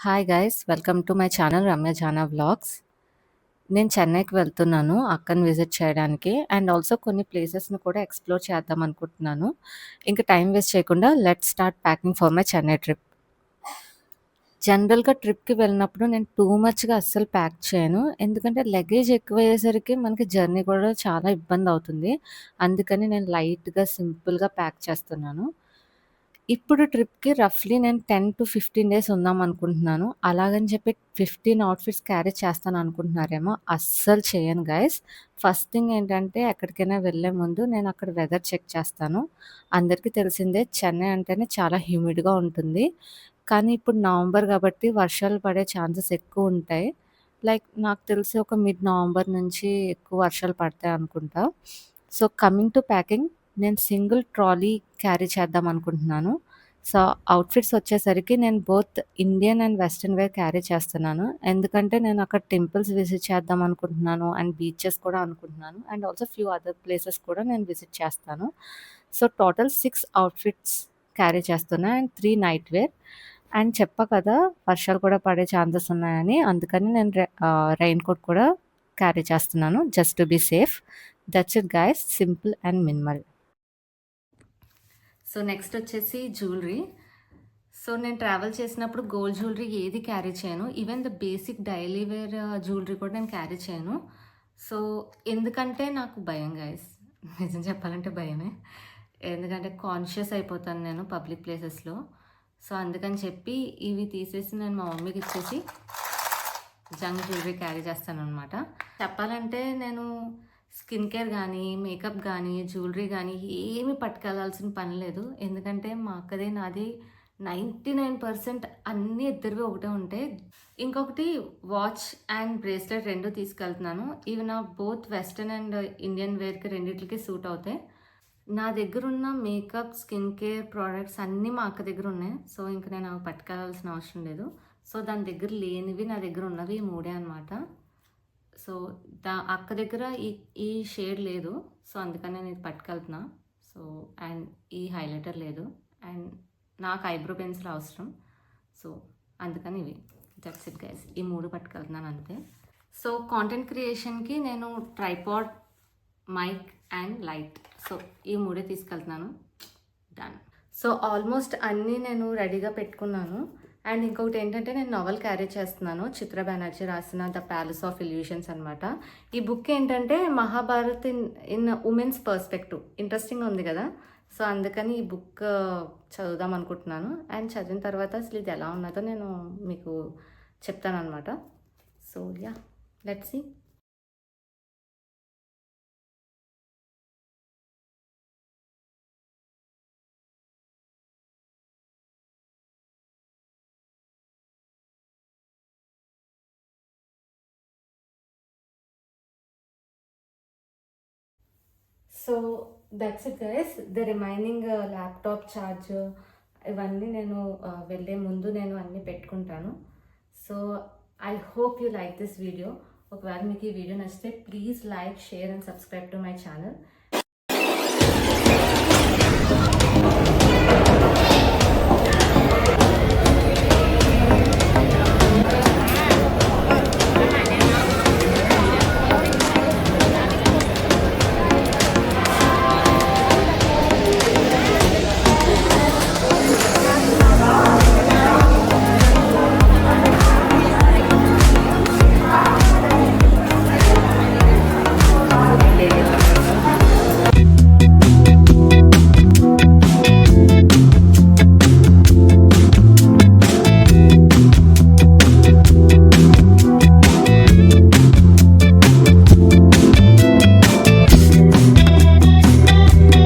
Hi guys welcome to my channel Ramya Jana vlogs. నేను చెన్నైకి వెళ్తున్నాను అక్కని విజిట్ చేయడానికి అండ్ ఆల్సో కొన్ని ప్లేసెస్ని కూడా ఎక్స్ప్లోర్ చేద్దాం అనుకుంటున్నాను. ఇంకా టైం వేస్ట్ చేయకుండా let's start packing for my Chennai trip. జనరల్‌గా ట్రిప్‌కి వెళ్ళినప్పుడు నేను టూ మచ్‌గా అస్సలు ప్యాక్ చేయను. ఎందుకంటే లగేజ్ ఎక్కువయ్యేసరికి మనకి జర్నీ కూడా చాలా ఇబ్బందవుతుంది. అందుకని నేను లైట్‌గా, సింపుల్‌గా ప్యాక్ చేస్తున్నాను. ఇప్పుడు ట్రిప్‌కి రఫ్‌లీ నేను 10-15 డేస్ ఉందామనుకుంటున్నాను. అలాగని చెప్పి 15 అవుట్‌ఫిట్స్ క్యారీ చేస్తాననుకుంటున్నారేమో, అస్సలు చేయను గైస్. ఫస్ట్ థింగ్ ఏంటంటే ఎక్కడికైనా వెళ్ళే ముందు నేను అక్కడ వెదర్ చెక్ చేస్తాను. అందరికీ తెలిసిందే చెన్నై అంటేనే చాలా హ్యూమిడ్‌గా ఉంటుంది. కానీ ఇప్పుడు నవంబర్ కాబట్టి వర్షాలు పడే ఛాన్సెస్ ఎక్కువుంటాయి. లైక్ నాకు తెలిసి ఒక మిడ్ నవంబర్ నుంచి ఎక్కువ వర్షాలు పడతాయనుకుంటా. సో, కమింగ్ టు ప్యాకింగ్ నేను సింగిల్ ట్రాలీ క్యారీ చేద్దామనుకుంటున్నాను. సో, అవుట్‌ఫిట్స్ వచ్చేసరికి నేను both Indian and western wear carry చేస్తున్నాను. ఎందుకంటే నేను అక్కడ టెంపుల్స్ విజిట్ చేద్దామనుకుంటున్నాను అండ్ బీచెస్ కూడా అనుకుంటున్నాను. And also few other places కూడా నేను విజిట్ చేస్తాను. సో, టోటల్ 6 అవుట్‌ఫిట్స్ క్యారీ చేస్తున్నా అండ్ 3 నైట్ వేర్. అండ్ చెప్పా కదా! వర్షాలు కూడా పడే ఛాన్సెస్ ఉన్నాయని. అందుకని నేను రెయిన్ కోట్ కూడా క్యారీ చేస్తున్నాను just to be safe. That's it guys. Simple and minimal. So, next వచ్చేసి జ్యువెలరీ. సో, నేను ట్రావెల్ చేసినప్పుడు గోల్డ్ జ్యువెలరీ ఏది క్యారీ చేయను. Even the basic daily wear jewellery కూడా నేను క్యారీ చేయను. సో, ఎందుకంటే నాకు భయం గైస్. నిజం చెప్పాలంటే భయమే. ఎందుకంటే కాన్షియస్ అయిపోతాను నేను పబ్లిక్ ప్లేసెస్‌లో. సో, అందుకని చెప్పి ఇవి తీసేసి నేను మా మమ్మీకి ఇచ్చేసి జంక్ జ్యువెలరీ క్యారీ చేస్తాననమాట. చెప్పాలంటే నేను స్కిన్ కేర్ గానీ, మేకప్ గానీ, జ్యువెలరీ గానీ ఏమి పట్టుకెళ్ళాల్సిన పని లేదు. ఎందుకంటే మా అక్కది, నాది 99% అన్నీ ఇద్దరివి ఒకటే ఉంటాయి. ఇంకొకటి వాచ్ అండ్ బ్రేస్లెట్ 2 తీసుకెళ్తున్నాను. ఇవి నా బోత్ వెస్టర్న్ అండ్ ఇండియన్ వేర్‌కి రెండిట్లికి సూట్ అవుతాయి. నా దగ్గరున్న మేకప్, స్కిన్ కేర్ ప్రొడక్ట్స్ అన్నీ మా అక్క దగ్గరున్నాయి. సో, ఇంక నేను అవి పట్టుకెళ్ళాల్సిన అవసరం లేదు. సో, దాని దగ్గర లేనివి నా దగ్గర ఉన్నవి ఈ మూడే అనమాట. సో, అక్క దగ్గర ఈ షేడ్ లేదు. సో, అందుకని నేను ఇది పట్టుకెళ్తున్నా. సో, అండ్ ఈ హైలైటర్ లేదు. అండ్ నాకు ఐబ్రో పెన్సిల్ అవసరం. సో, అందుకని ఇవి. That's it guys. ఈ 3 పట్టుకెళ్తున్నాను అంతే. సో, కాంటెంట్ క్రియేషన్‌కి నేను tripod, mic and light. So, ఈ 3 తీసుకెళ్తున్నాను. డన్. సో, ఆల్మోస్ట్ అన్నీ నేను రెడీగా పెట్టుకున్నాను. అండ్ ఇంకొకటి ఏంటంటే నేను నవల్ క్యారీ చేస్తున్నాను. చిత్ర బెనర్జీ రాసిన 'ద ప్యాలెస్ ఆఫ్ ఇల్యూషన్స్' అనమాట. ఈ బుక్ ఏంటంటే మహాభారత్ ఇన్ ఉమెన్స్ పర్స్పెక్టివ్. ఇంట్రెస్టింగ్‌గా ఉంది కదా! సో, అందుకని ఈ బుక్ చదువుదాం అనుకుంటున్నాను. అండ్ చదివిన తర్వాత అసలు ఇది ఎలా ఉన్నదో నేను మీకు చెప్తాననమాట. So, yeah! Let's see. So, that's it guys. The remaining laptop charge ఇవన్నీ నేను వెళ్ళే ముందు నేను అన్నీ పెట్టుకుంటాను. So, I hope you like this video. ఒకవేళ మీకు ఈ వీడియో నచ్చితే please like, share and subscribe to my channel.